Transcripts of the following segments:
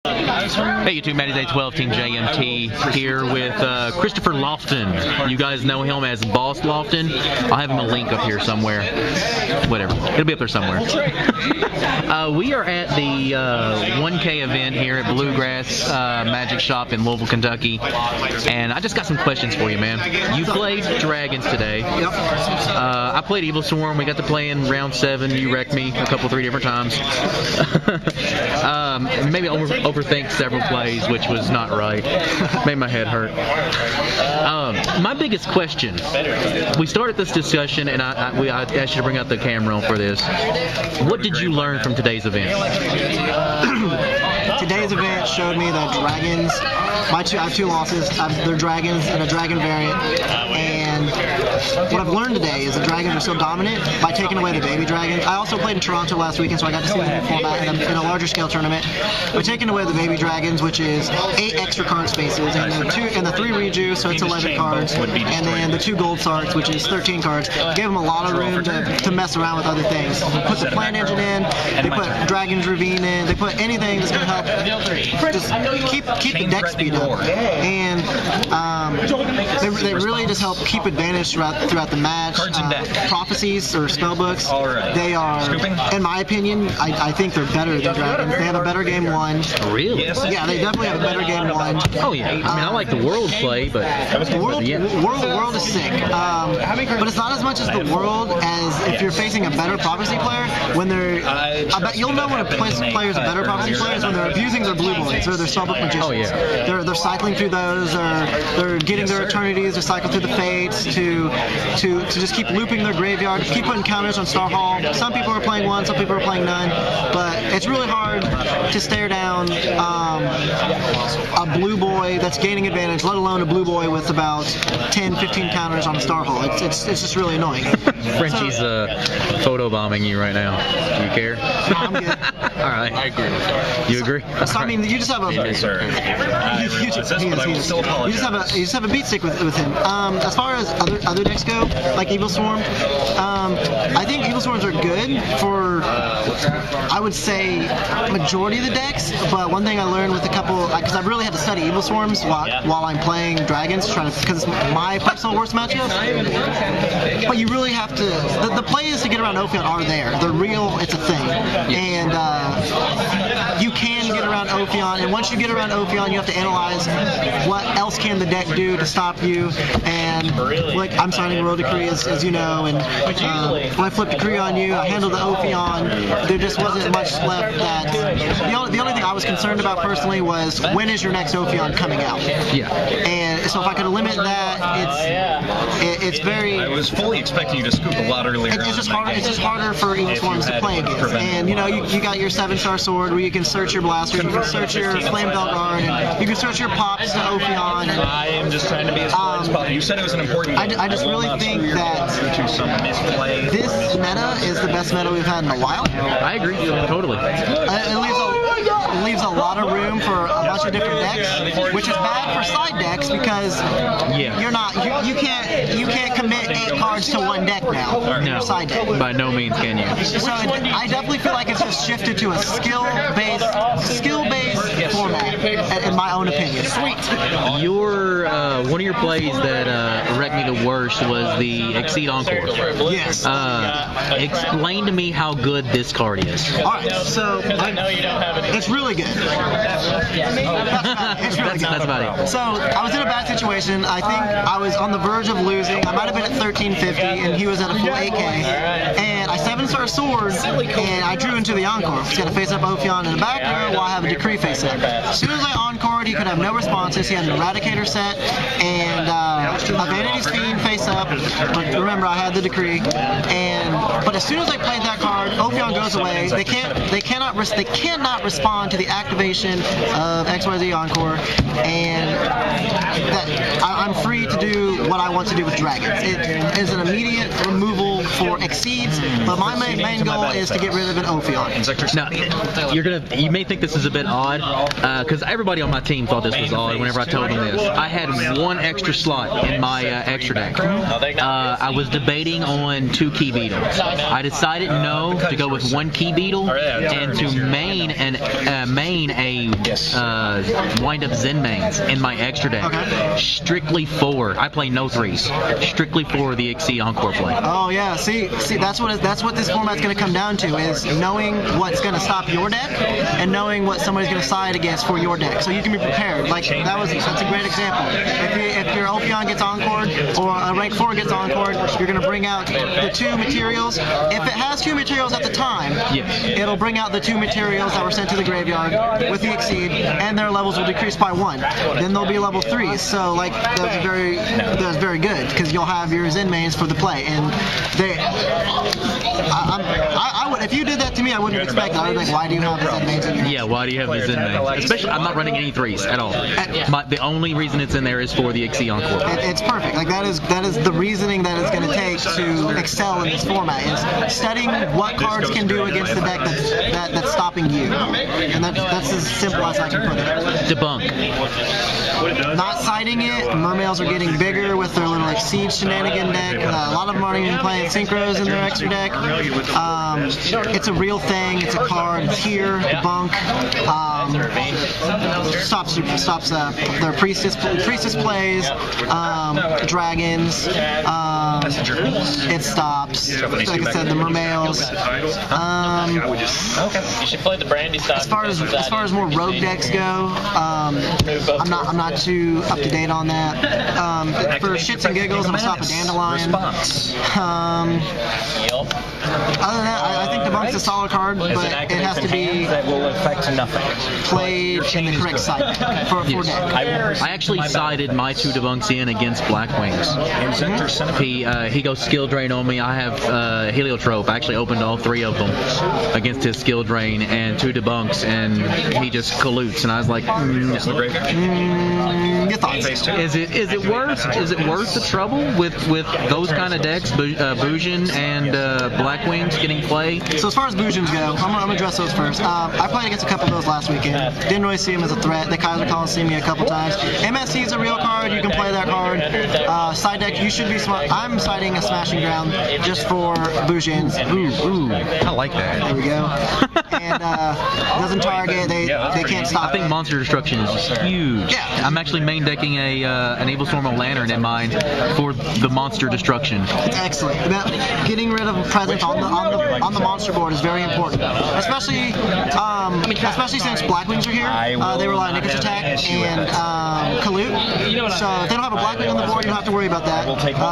Hey YouTube, Matty Day 12 Team JMT here with Christopher Lofton. You guys know him as BossLofton. I'll have him a link up here somewhere. Whatever. It'll be up there somewhere. We are at the 1K event here at Bluegrass Magic Shop in Louisville, Kentucky. And I just got some questions for you, man. You played Dragons today. Yep. I played Evil Swarm. We got to play in round 7. You wrecked me three different times. Maybe overthink several plays, which was not right. Made my head hurt. My biggest question, we started this discussion, and I asked you to bring out the camera for this. What did you learn from today's event? Today's event showed me that dragons, I have 2 losses. They're dragons and a dragon variant. And what I've learned today is that dragons are so dominant by taking away the baby dragons. I also played in Toronto last weekend, so I got to see the new format in a larger scale tournament. By taking away the baby dragons, which is 8 extra card spaces, and the 3 reju, so it's 11 cards, and then the 2 gold sarks, which is 13 cards, gave them a lot of room to mess around with other things. They put the plant engine in, they put Dragon's Ravine in, they put anything that's going to help just keep the deck speed up. And they really just help keep advantage throughout the match. Prophecies or spellbooks, they are, in my opinion, I think they're better than Dragons. They have a better game 1. Really? Yeah, they definitely have a better game 1. Oh yeah. I mean, I like the world play, but the world is sick. But it's not as much as the world as if you're facing a better prophecy player. When they're, I bet you'll know when a player's a better prophecy player is when they're abusing their blue boys or their spellbook magicians. Oh yeah. They're cycling through those. They're getting their eternities. They're cycling through the fates to just keep looping their graveyard, keep putting counters on Star Hall. Some people are playing 1, some people are playing none, but it's really hard to stare down a blue boy that's gaining advantage, let alone a blue boy with about 10, 15 counters on a Star Hall. It's just really annoying. Frenchie's photo bombing you right now. Do you care? No, I'm good. All right. I agree with that. You agree? So I mean, you just have a you just have a beat stick with him. As far as other decks go, like Evil Swarm, I think Evil Swarms are good for, I would say, majority of the decks. But one thing I learned with a couple, because I've really had to study Evil Swarms while I'm playing Dragons, because it's my personal worst matchup. But you really have to. The plays to get around Ophion are there. They're real. It's a thing, and you can get around Ophion. And once you get around Ophion, you have to analyze what else can the deck do to stop you. And like I'm signing World Decree, as you know, and when I flipped Decree on you, I handled the Ophion. There just wasn't much left. The only thing I was concerned about personally was when is your next Ophion coming out? Yeah. And so if I could limit that, it's very. I was fully expecting you to scoop a lot earlier. It's just harder. It's just harder for Evil Swarms to play against. And you know, you got your 7-star sword where you can search your blasters, you can search your Flame Belguard, and you can search your pops to Ophion. And I am just trying to be as polite as possible. You said it was an important game. I just really think that this meta is the best meta we've had in a while. I agree. Totally. It leaves a lot of room for a bunch of different decks, which is bad for side decks because you can't commit 8 cards to one deck now. No, side deck. by no means can you. So I definitely feel like it's just shifted to a skill-based format, in my own opinion. Sweet. One of your plays that wrecked me the worst was the Exceed Encore. Yes. Explain to me how good this card is. Alright, so it's really good. It's really good. That's about it. So I was in a bad situation. I think I was on the verge of losing. I might have been at 1350 and he was at a full 8K. And I 7-star sword and I drew into the Encore. He's got to face up Ophion in the back row while I have a Decree face up. As soon as I Encored, he could have no responses. He had an Eradicator set and a Vanity's Fiend face up. But remember, I had the Decree. But as soon as I played that card, Ophion goes away. They cannot respond to the activation of XYZ Encore, and I'm free to do what I want to do with Dragons. It is an immediate removal for Exceeds, but my main goal is to get rid of an Ophion. Now, you may think this is a bit odd, because everybody on my team thought this was odd whenever I told them this. I had one extra slot in my extra deck. I was debating on 2 Key Beetles. I decided no to go with 1 Key Beetle and to main a wind-up Zen mains in my extra deck. Strictly for, I play no 3s. Strictly for the Exceed Encore play. Oh yeah, see, that's what this format's going to come down to, is knowing what's going to stop your deck and knowing what somebody's going to side against for your deck, so you can be prepared. Like that's a great example. If your Ophion gets encored or a rank 4 gets encored, you're going to bring out the 2 materials. If it has 2 materials at the time, it'll bring out the 2 materials that were sent to the graveyard with the Exceed, and their levels will decrease by 1. Then they'll be level 3s. So like that's very good, because you'll have your Zen mains for the play. And I would, if you did that to me, I wouldn't expect that. I would be like, why do you have the Zen mains in your Yeah, why do you have the Zen mains? Especially, I'm not running any 3s at all. The only reason it's in there is for the Exceed Encore. It's perfect. Like that is the reasoning that it's going to take to excel in this format, is studying what cards can do against the deck that's stopping you. And that's as simple as I can put it. Debunk. Not citing it. Mermails are getting bigger with their little Exceed shenanigan deck. A lot of them aren't even playing synchros in their extra deck. It's a real thing. It's a card. It's here. Debunk. Stops their priestess plays. Dragons. It stops. Like I said, the mermails. You should play the brandy stock. As far as more rogue decks go, I'm not too up to date on that. For shits and giggles, I'm gonna stop a Dandelion. Other than that, I think Debunk's a solid card, but it has to be that will affect nothing. played in the correct side for deck. I actually sided my 2 Debunks in against Blackwings. He goes skill drain on me. I have Heliotrope. I actually opened all 3 of them against his skill drain and 2 Debunks, and he just colutes. And I was like, your thoughts? Is it worth the trouble with those kind of decks, Bujin and Blackwings getting play? So as far as Bujins go, I'm gonna address those first. I played against a couple of those last weekend. Didn't really see him as a threat. The Kaiser Coliseum me a couple times. MSC is a real card. You can play that card. Side deck, you should be smart. I'm siding a Smashing Ground just for Bujins. Ooh, I like that. There we go. And doesn't target. They can't stop. I think Monster Destruction is huge. Yeah. I'm actually main decking an Able Storm of Lantern in mind for the Monster Destruction. It's excellent. Getting rid of a presence on the monster board is very important, especially since Blackwings are here. They rely on Nick's attack and Kalut. So if they don't have a Blackwing on the board, you don't have to worry about that.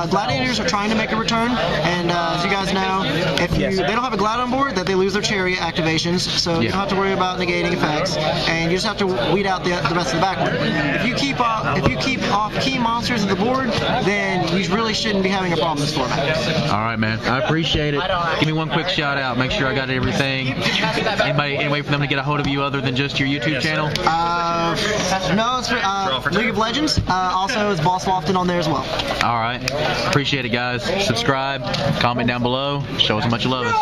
Gladiators are trying to make a return, and as you guys know, if they don't have a Glad on board, that they lose their Chariot activations, so you don't have to worry about negating effects, and you just have to weed out the rest of the backboard. If you keep off key monsters of the board, then you really shouldn't be having a problem in this format. All right, man. I appreciate it. Give me one quick shout out. Make sure I got everything. Any way for them to get a hold of you other than just your YouTube channel? No, it's League of Legends. Also, it's BossLofton on there as well. All right. Appreciate it, guys. Subscribe. Comment down below. Show us how much you love us.